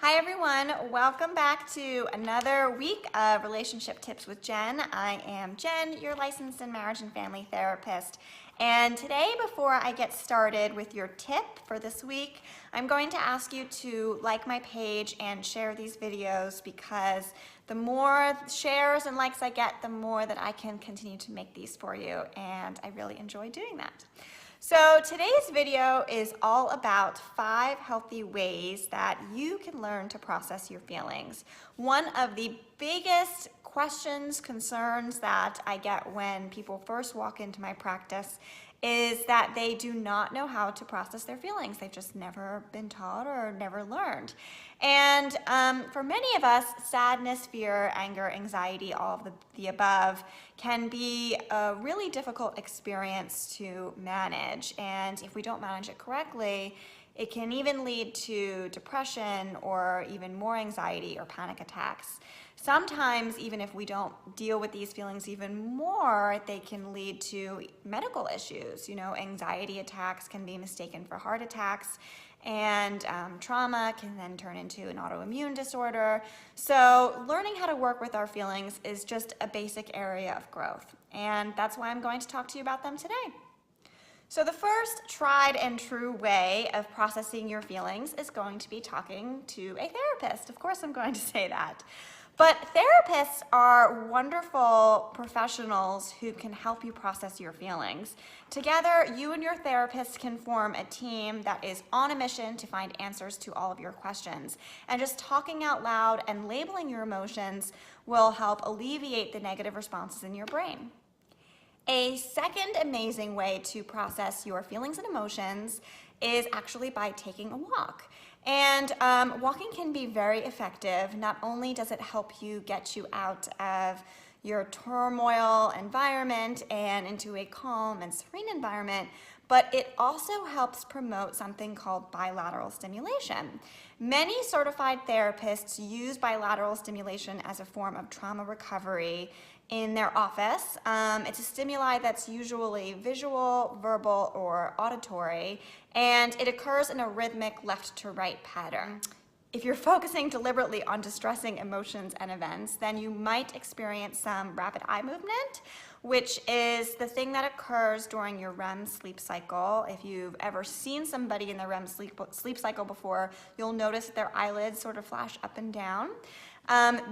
Hi everyone, welcome back to another week of Relationship Tips with Jen. I am Jen, your licensed in marriage and family therapist. And today, before I get started with your tip for this week, I'm going to ask you to like my page and share these videos because the more shares and likes I get, the more that I can continue to make these for you. And I really enjoy doing that. So today's video is all about 5 healthy ways that you can learn to process your feelings. One of the biggest questions, concerns that I get when people first walk into my practice is that they do not know how to process their feelings. They've just never been taught or never learned. And for many of us, sadness, fear, anger, anxiety, all of the above can be a really difficult experience to manage. And if we don't manage it correctly, it can even lead to depression or even more anxiety or panic attacks. Sometimes, even if we don't deal with these feelings even more, they can lead to medical issues. You know, anxiety attacks can be mistaken for heart attacks, and trauma can then turn into an autoimmune disorder. So learning how to work with our feelings is just a basic area of growth, and that's why I'm going to talk to you about them today. So the first tried and true way of processing your feelings is going to be talking to a therapist. Of course I'm going to say that. But therapists are wonderful professionals who can help you process your feelings. Together, you and your therapist can form a team that is on a mission to find answers to all of your questions. And just talking out loud and labeling your emotions will help alleviate the negative responses in your brain. A second amazing way to process your feelings and emotions is actually by taking a walk. And walking can be very effective. Not only does it help you get you out of your turmoil environment and into a calm and serene environment, but it also helps promote something called bilateral stimulation. Many certified therapists use bilateral stimulation as a form of trauma recovery in their office. It's a stimuli that's usually visual, verbal, or auditory, and it occurs in a rhythmic left to right pattern. If you're focusing deliberately on distressing emotions and events, then you might experience some rapid eye movement, which is the thing that occurs during your REM sleep cycle. If you've ever seen somebody in the REM sleep cycle before, you'll notice that their eyelids sort of flash up and down.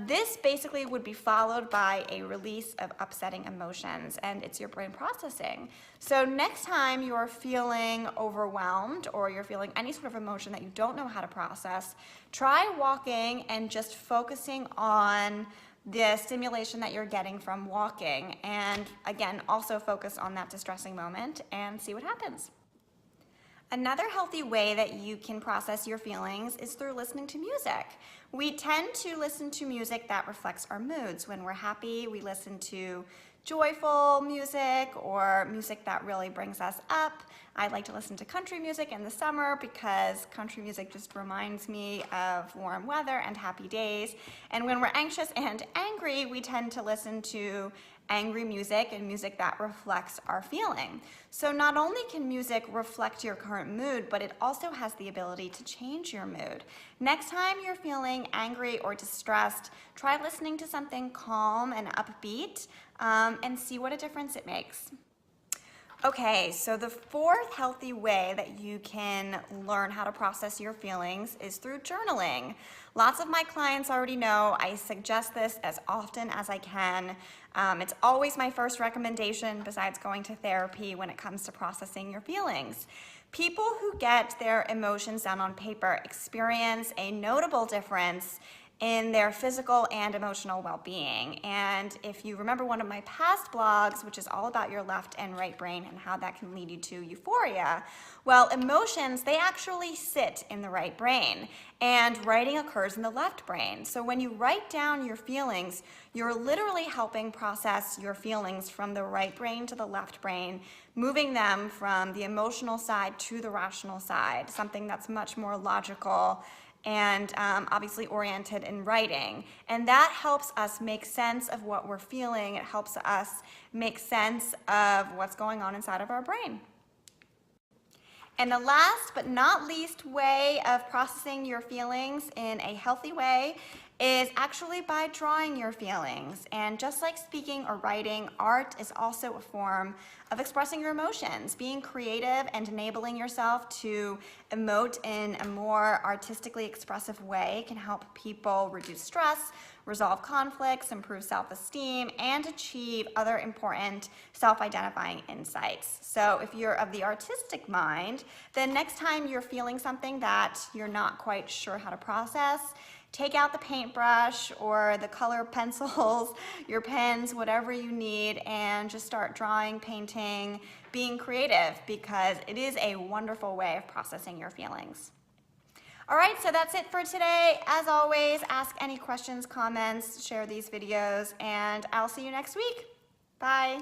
This basically would be followed by a release of upsetting emotions, and it's your brain processing. So next time you're feeling overwhelmed or you're feeling any sort of emotion that you don't know how to process, try walking and just focusing on the stimulation that you're getting from walking. And again, also focus on that distressing moment and see what happens. Another healthy way that you can process your feelings is through listening to music. We tend to listen to music that reflects our moods. When we're happy, we listen to joyful music or music that really brings us up. I like to listen to country music in the summer because country music just reminds me of warm weather and happy days. And when we're anxious and angry, we tend to listen to angry music and music that reflects our feeling. So not only can music reflect your current mood, but it also has the ability to change your mood. Next time you're feeling angry or distressed, try listening to something calm and upbeat and see what a difference it makes. Okay, so the fourth healthy way that you can learn how to process your feelings is through journaling. Lots of my clients already know I suggest this as often as I can. It's always my first recommendation besides going to therapy when it comes to processing your feelings. People who get their emotions down on paper experience a notable difference in their physical and emotional well-being. And if you remember one of my past blogs, which is all about your left and right brain and how that can lead you to euphoria, well, emotions, they actually sit in the right brain, and writing occurs in the left brain. So when you write down your feelings, you're literally helping process your feelings from the right brain to the left brain, moving them from the emotional side to the rational side, something that's much more logical and obviously oriented in writing. And that helps us make sense of what we're feeling. It helps us make sense of what's going on inside of our brain. And the last but not least way of processing your feelings in a healthy way is actually by drawing your feelings. And just like speaking or writing, art is also a form of expressing your emotions. Being creative and enabling yourself to emote in a more artistically expressive way can help people reduce stress, resolve conflicts, improve self-esteem, and achieve other important self-identifying insights. So if you're of the artistic mind, then next time you're feeling something that you're not quite sure how to process, take out the paintbrush or the color pencils, your pens, whatever you need, and just start drawing, painting, being creative, because it is a wonderful way of processing your feelings. All right, so that's it for today. As always, ask any questions, comments, share these videos, and I'll see you next week. Bye.